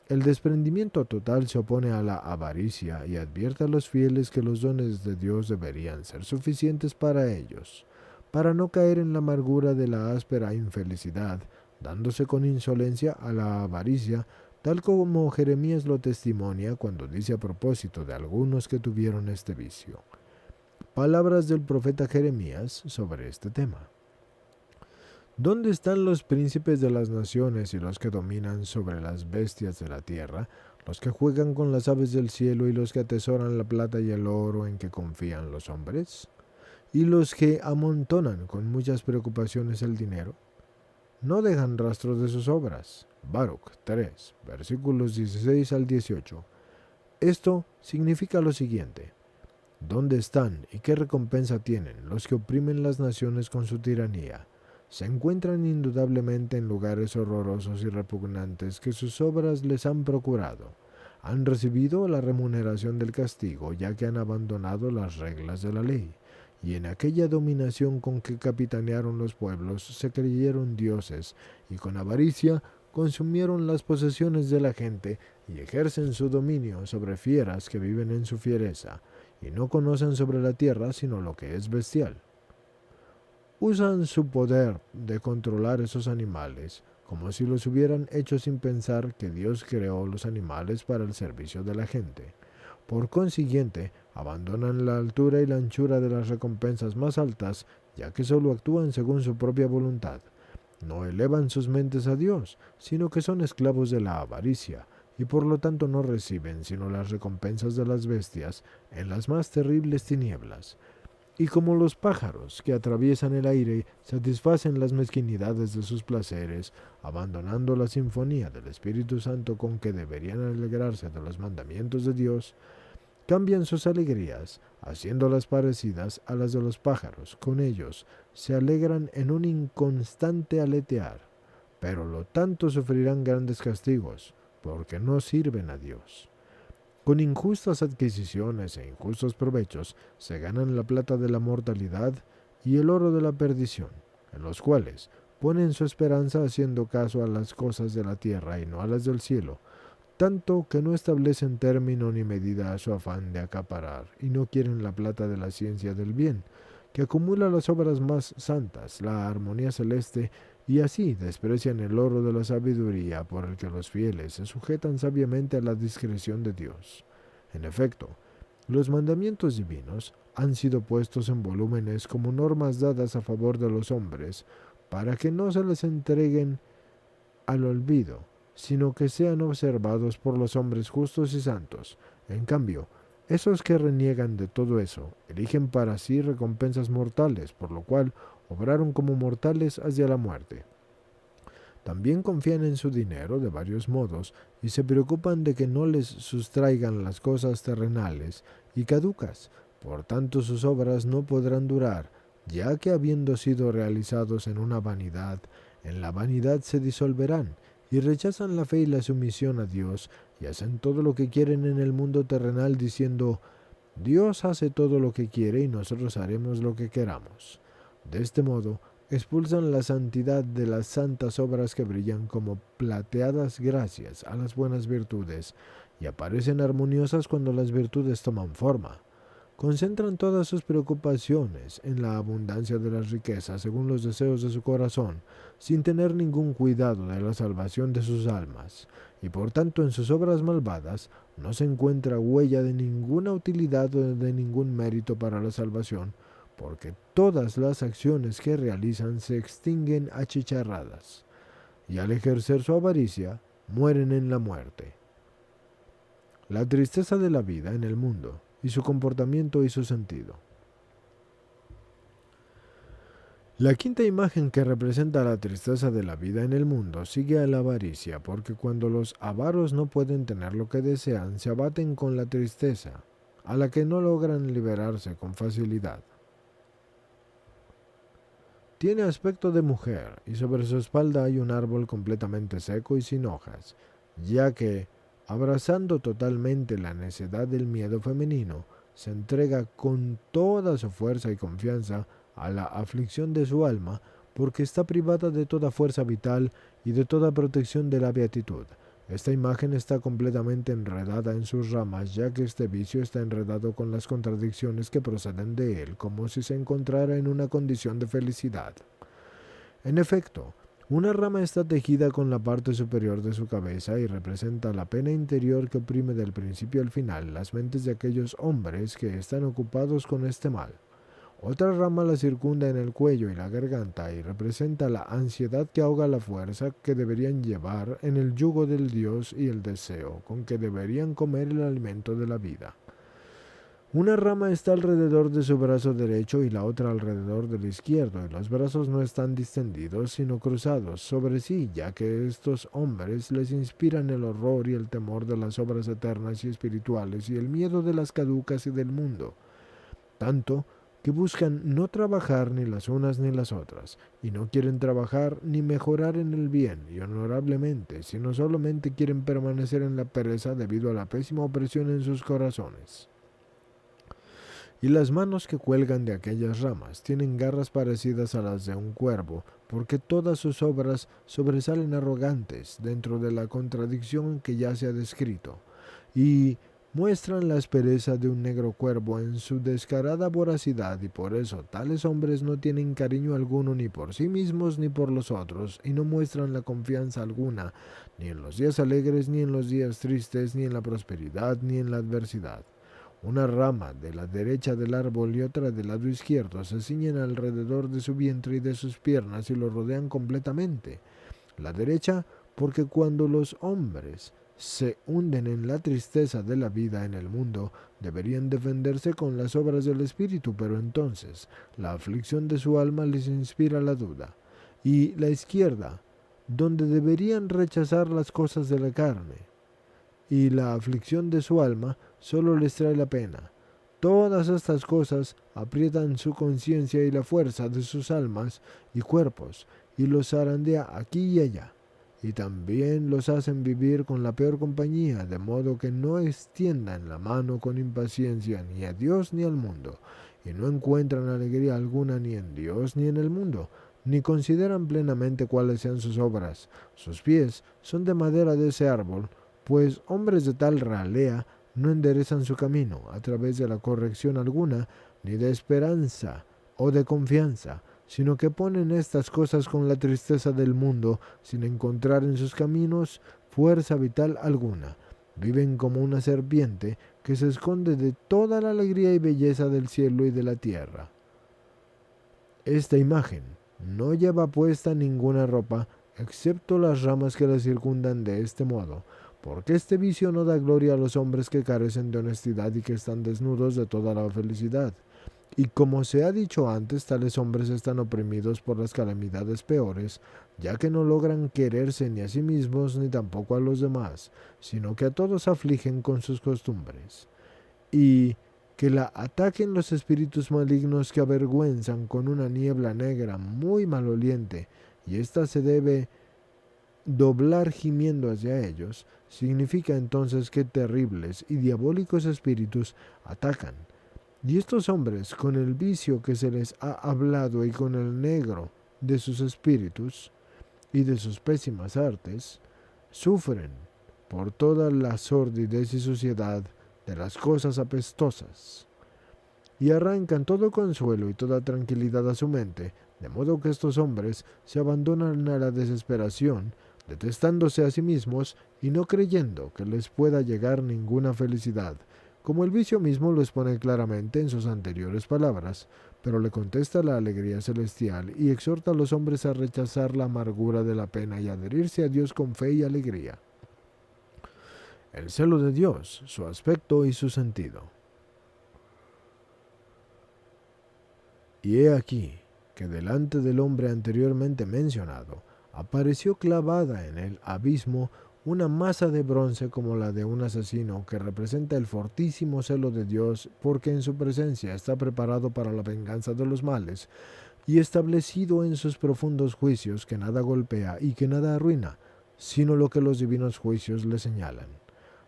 El desprendimiento total se opone a la avaricia y advierte a los fieles que los dones de Dios deberían ser suficientes para ellos, para no caer en la amargura de la áspera infelicidad, dándose con insolencia a la avaricia, tal como Jeremías lo testimonia cuando dice a propósito de algunos que tuvieron este vicio. Palabras del profeta Jeremías sobre este tema. ¿Dónde están los príncipes de las naciones y los que dominan sobre las bestias de la tierra, los que juegan con las aves del cielo y los que atesoran la plata y el oro en que confían los hombres? ¿Y los que amontonan con muchas preocupaciones el dinero? No dejan rastros de sus obras. Baruch 3, versículos 16 al 18. Esto significa lo siguiente. ¿Dónde están y qué recompensa tienen los que oprimen las naciones con su tiranía? Se encuentran indudablemente en lugares horrorosos y repugnantes que sus obras les han procurado. Han recibido la remuneración del castigo, ya que han abandonado las reglas de la ley, y en aquella dominación con que capitanearon los pueblos se creyeron dioses, y con avaricia consumieron las posesiones de la gente, y ejercen su dominio sobre fieras que viven en su fiereza, y no conocen sobre la tierra sino lo que es bestial. Usan su poder de controlar esos animales como si los hubieran hecho sin pensar que Dios creó los animales para el servicio de la gente. Por consiguiente, abandonan la altura y la anchura de las recompensas más altas, ya que solo actúan según su propia voluntad. No elevan sus mentes a Dios, sino que son esclavos de la avaricia, y por lo tanto no reciben sino las recompensas de las bestias en las más terribles tinieblas. Y como los pájaros que atraviesan el aire satisfacen las mezquinidades de sus placeres, abandonando la sinfonía del Espíritu Santo con que deberían alegrarse de los mandamientos de Dios, cambian sus alegrías, haciéndolas parecidas a las de los pájaros. Con ellos se alegran en un inconstante aletear, pero lo tanto sufrirán grandes castigos, porque no sirven a Dios. Con injustas adquisiciones e injustos provechos se ganan la plata de la mortalidad y el oro de la perdición, en los cuales ponen su esperanza haciendo caso a las cosas de la tierra y no a las del cielo, tanto que no establecen término ni medida a su afán de acaparar, y no quieren la plata de la ciencia del bien, que acumula las obras más santas, la armonía celeste, y así desprecian el oro de la sabiduría por el que los fieles se sujetan sabiamente a la discreción de Dios. En efecto, los mandamientos divinos han sido puestos en volúmenes como normas dadas a favor de los hombres, para que no se les entreguen al olvido, sino que sean observados por los hombres justos y santos. En cambio, esos que reniegan de todo eso, eligen para sí recompensas mortales, por lo cual obraron como mortales hacia la muerte. También confían en su dinero de varios modos y se preocupan de que no les sustraigan las cosas terrenales y caducas. Por tanto, sus obras no podrán durar, ya que habiendo sido realizados en una vanidad, en la vanidad se disolverán, y rechazan la fe y la sumisión a Dios, y hacen todo lo que quieren en el mundo terrenal, diciendo: Dios hace todo lo que quiere y nosotros haremos lo que queramos. De este modo, expulsan la santidad de las santas obras que brillan como plateadas gracias a las buenas virtudes, y aparecen armoniosas cuando las virtudes toman forma. Concentran todas sus preocupaciones en la abundancia de las riquezas según los deseos de su corazón, sin tener ningún cuidado de la salvación de sus almas, y por tanto en sus obras malvadas no se encuentra huella de ninguna utilidad o de ningún mérito para la salvación, porque todas las acciones que realizan se extinguen achicharradas, y al ejercer su avaricia mueren en la muerte. La tristeza de la vida en el mundo y su comportamiento y su sentido. La quinta imagen que representa la tristeza de la vida en el mundo sigue a la avaricia, porque cuando los avaros no pueden tener lo que desean, se abaten con la tristeza, a la que no logran liberarse con facilidad. Tiene aspecto de mujer, y sobre su espalda hay un árbol completamente seco y sin hojas, ya que, abrazando totalmente la necedad del miedo femenino, se entrega con toda su fuerza y confianza a la aflicción de su alma, porque está privada de toda fuerza vital y de toda protección de la beatitud. Esta imagen está completamente enredada en sus ramas, ya que este vicio está enredado con las contradicciones que proceden de él, como si se encontrara en una condición de felicidad. En efecto, una rama está tejida con la parte superior de su cabeza y representa la pena interior que oprime del principio al final las mentes de aquellos hombres que están ocupados con este mal. Otra rama la circunda en el cuello y la garganta y representa la ansiedad que ahoga la fuerza que deberían llevar en el yugo del Dios y el deseo con que deberían comer el alimento de la vida. Una rama está alrededor de su brazo derecho y la otra alrededor del izquierdo, y los brazos no están distendidos sino cruzados sobre sí, ya que estos hombres les inspiran el horror y el temor de las obras eternas y espirituales y el miedo de las caducas y del mundo, tanto que buscan no trabajar ni las unas ni las otras, y no quieren trabajar ni mejorar en el bien y honorablemente, sino solamente quieren permanecer en la pereza debido a la pésima opresión en sus corazones. Y las manos que cuelgan de aquellas ramas tienen garras parecidas a las de un cuervo, porque todas sus obras sobresalen arrogantes dentro de la contradicción que ya se ha descrito, y muestran la aspereza de un negro cuervo en su descarada voracidad, y por eso tales hombres no tienen cariño alguno ni por sí mismos ni por los otros, y no muestran la confianza alguna, ni en los días alegres, ni en los días tristes, ni en la prosperidad, ni en la adversidad. Una rama de la derecha del árbol y otra del lado izquierdo se ciñen alrededor de su vientre y de sus piernas y lo rodean completamente. La derecha, porque cuando los hombres se hunden en la tristeza de la vida en el mundo, deberían defenderse con las obras del Espíritu, pero entonces la aflicción de su alma les inspira la duda. Y la izquierda, donde deberían rechazar las cosas de la carne, y la aflicción de su alma solo les trae la pena. Todas estas cosas aprietan su conciencia y la fuerza de sus almas y cuerpos, y los zarandea aquí y allá, y también los hacen vivir con la peor compañía, de modo que no extiendan la mano con impaciencia ni a Dios ni al mundo, y no encuentran alegría alguna ni en Dios ni en el mundo, ni consideran plenamente cuáles sean sus obras. Sus pies son de madera de ese árbol, pues hombres de tal ralea no enderezan su camino a través de la corrección alguna, ni de esperanza o de confianza, sino que ponen estas cosas con la tristeza del mundo, sin encontrar en sus caminos fuerza vital alguna. Viven como una serpiente que se esconde de toda la alegría y belleza del cielo y de la tierra. Esta imagen no lleva puesta ninguna ropa, excepto las ramas que la circundan de este modo, porque este vicio no da gloria a los hombres que carecen de honestidad y que están desnudos de toda la felicidad. Y como se ha dicho antes, tales hombres están oprimidos por las calamidades peores, ya que no logran quererse ni a sí mismos ni tampoco a los demás, sino que a todos afligen con sus costumbres. Y que la ataquen los espíritus malignos que avergüenzan con una niebla negra muy maloliente, y ésta se debe doblar gimiendo hacia ellos, significa entonces que terribles y diabólicos espíritus atacan. Y estos hombres, con el vicio que se les ha hablado y con el negro de sus espíritus y de sus pésimas artes, sufren por toda la sordidez y suciedad de las cosas apestosas, y arrancan todo consuelo y toda tranquilidad a su mente, de modo que estos hombres se abandonan a la desesperación, detestándose a sí mismos y no creyendo que les pueda llegar ninguna felicidad, como el vicio mismo lo expone claramente en sus anteriores palabras, pero le contesta la alegría celestial y exhorta a los hombres a rechazar la amargura de la pena y adherirse a Dios con fe y alegría. El celo de Dios, su aspecto y su sentido. Y he aquí que delante del hombre anteriormente mencionado apareció clavada en el abismo una masa de bronce como la de un asesino, que representa el fortísimo celo de Dios, porque en su presencia está preparado para la venganza de los males y establecido en sus profundos juicios, que nada golpea y que nada arruina, sino lo que los divinos juicios le señalan.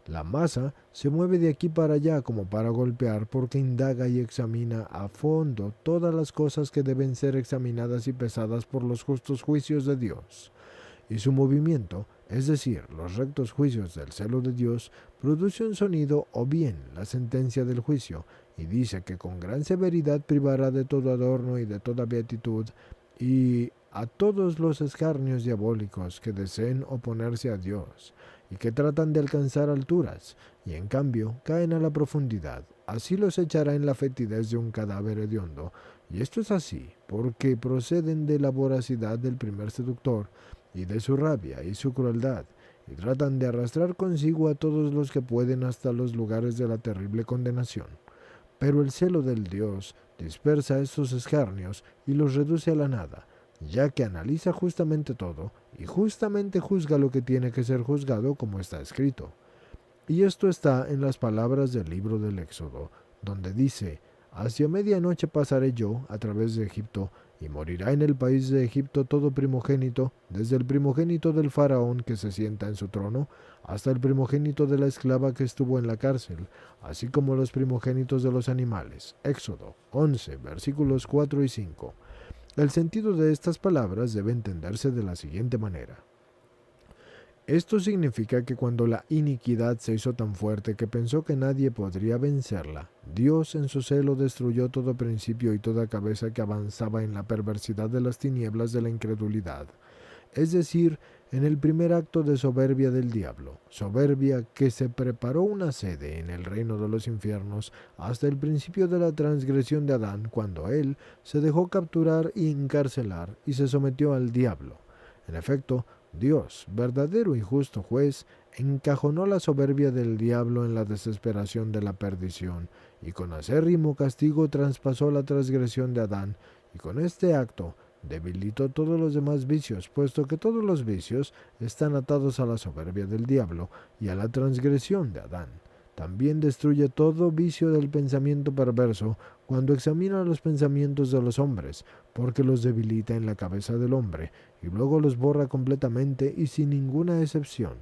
La masa se mueve de aquí para allá como para golpear, porque indaga y examina a fondo todas las cosas que deben ser examinadas y pesadas por los justos juicios de Dios. Y su movimiento, es decir, los rectos juicios del celo de Dios, produce un sonido o bien la sentencia del juicio, y dice que con gran severidad privará de todo adorno y de toda beatitud, y a todos los escarnios diabólicos que deseen oponerse a Dios, y que tratan de alcanzar alturas, y en cambio caen a la profundidad. Así los echará en la fetidez de un cadáver hediondo, y esto es así, porque proceden de la voracidad del primer seductor, y de su rabia y su crueldad, y tratan de arrastrar consigo a todos los que pueden hasta los lugares de la terrible condenación. Pero el celo del Dios dispersa estos escarnios y los reduce a la nada, ya que analiza justamente todo y justamente juzga lo que tiene que ser juzgado, como está escrito. Y esto está en las palabras del libro del Éxodo, donde dice: hacia medianoche pasaré yo a través de Egipto, y morirá en el país de Egipto todo primogénito, desde el primogénito del faraón que se sienta en su trono, hasta el primogénito de la esclava que estuvo en la cárcel, así como los primogénitos de los animales. Éxodo 11, versículos 4 y 5. El sentido de estas palabras debe entenderse de la siguiente manera. Esto significa que cuando la iniquidad se hizo tan fuerte que pensó que nadie podría vencerla, Dios en su celo destruyó todo principio y toda cabeza que avanzaba en la perversidad de las tinieblas de la incredulidad, es decir, en el primer acto de soberbia del diablo, soberbia que se preparó una sede en el reino de los infiernos hasta el principio de la transgresión de Adán, cuando él se dejó capturar y encarcelar y se sometió al diablo. En efecto, Dios, verdadero y justo juez, encajonó la soberbia del diablo en la desesperación de la perdición, y con acérrimo castigo traspasó la transgresión de Adán, y con este acto debilitó todos los demás vicios, puesto que todos los vicios están atados a la soberbia del diablo y a la transgresión de Adán. También destruye todo vicio del pensamiento perverso cuando examina los pensamientos de los hombres, porque los debilita en la cabeza del hombre y luego los borra completamente y sin ninguna excepción.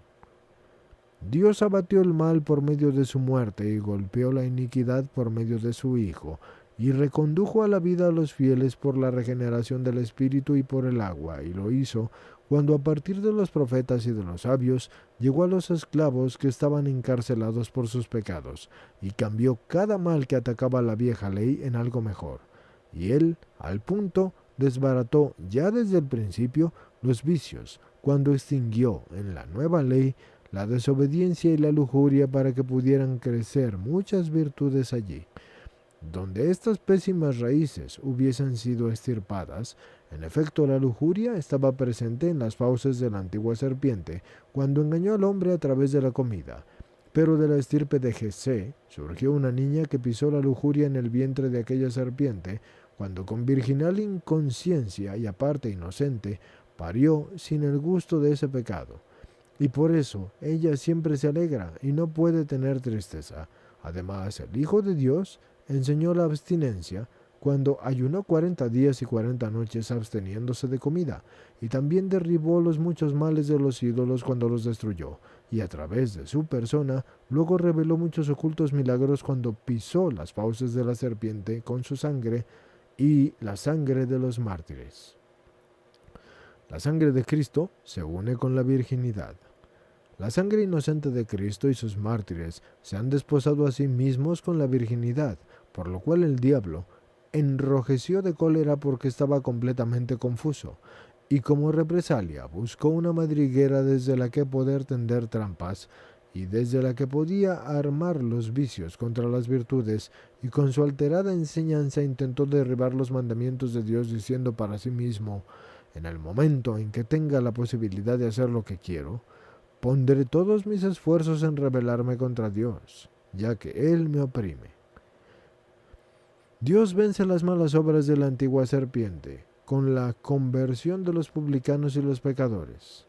Dios abatió el mal por medio de su muerte y golpeó la iniquidad por medio de su Hijo, y recondujo a la vida a los fieles por la regeneración del Espíritu y por el agua, y lo hizo cuando a partir de los profetas y de los sabios llegó a los esclavos que estaban encarcelados por sus pecados, y cambió cada mal que atacaba la vieja ley en algo mejor. Y él, al punto, desbarató ya desde el principio los vicios, cuando extinguió en la nueva ley la desobediencia y la lujuria para que pudieran crecer muchas virtudes allí. Donde estas pésimas raíces hubiesen sido extirpadas, en efecto la lujuria estaba presente en las fauces de la antigua serpiente, cuando engañó al hombre a través de la comida. Pero de la estirpe de Jesé surgió una niña que pisó la lujuria en el vientre de aquella serpiente, cuando con virginal inconsciencia y aparte inocente, parió sin el gusto de ese pecado. Y por eso ella siempre se alegra y no puede tener tristeza. Además, el Hijo de Dios enseñó la abstinencia cuando ayunó 40 días y 40 noches absteniéndose de comida, y también derribó los muchos males de los ídolos cuando los destruyó, y a través de su persona luego reveló muchos ocultos milagros cuando pisó las fauces de la serpiente con su sangre y la sangre de los mártires. La sangre de Cristo se une con la virginidad. La sangre inocente de Cristo y sus mártires se han desposado a sí mismos con la virginidad, por lo cual el diablo enrojeció de cólera porque estaba completamente confuso, y como represalia buscó una madriguera desde la que poder tender trampas, y desde la que podía armar los vicios contra las virtudes, y con su alterada enseñanza intentó derribar los mandamientos de Dios diciendo para sí mismo: en el momento en que tenga la posibilidad de hacer lo que quiero, pondré todos mis esfuerzos en rebelarme contra Dios, ya que Él me oprime. Dios vence las malas obras de la antigua serpiente con la conversión de los publicanos y los pecadores.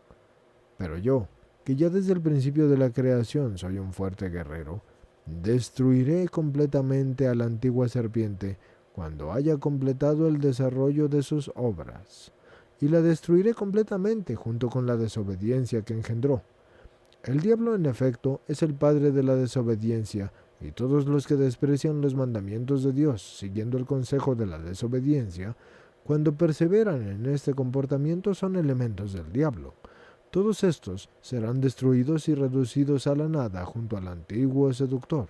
Pero yo, que ya desde el principio de la creación soy un fuerte guerrero, destruiré completamente a la antigua serpiente cuando haya completado el desarrollo de sus obras, y la destruiré completamente junto con la desobediencia que engendró. El diablo, en efecto, es el padre de la desobediencia, y todos los que desprecian los mandamientos de Dios, siguiendo el consejo de la desobediencia, cuando perseveran en este comportamiento son elementos del diablo. Todos estos serán destruidos y reducidos a la nada junto al antiguo seductor.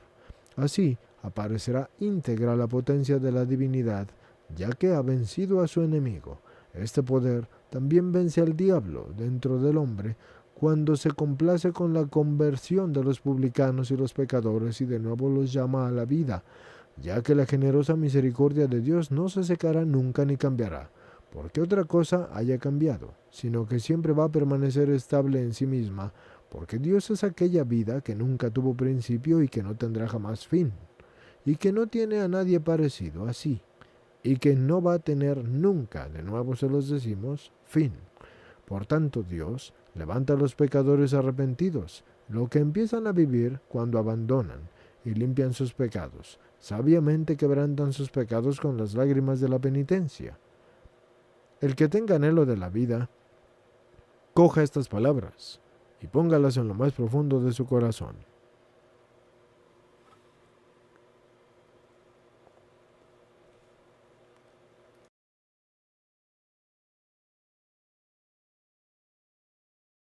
Así aparecerá íntegra la potencia de la divinidad, ya que ha vencido a su enemigo. Este poder también vence al diablo dentro del hombre, cuando se complace con la conversión de los publicanos y los pecadores y de nuevo los llama a la vida, ya que la generosa misericordia de Dios no se secará nunca ni cambiará, porque otra cosa haya cambiado, sino que siempre va a permanecer estable en sí misma, porque Dios es aquella vida que nunca tuvo principio y que no tendrá jamás fin, y que no tiene a nadie parecido así, y que no va a tener nunca, de nuevo se los decimos, fin. Por tanto, Dios levanta a los pecadores arrepentidos, lo que empiezan a vivir cuando abandonan y limpian sus pecados. Sabiamente quebrantan sus pecados con las lágrimas de la penitencia. El que tenga anhelo de la vida, coja estas palabras y póngalas en lo más profundo de su corazón.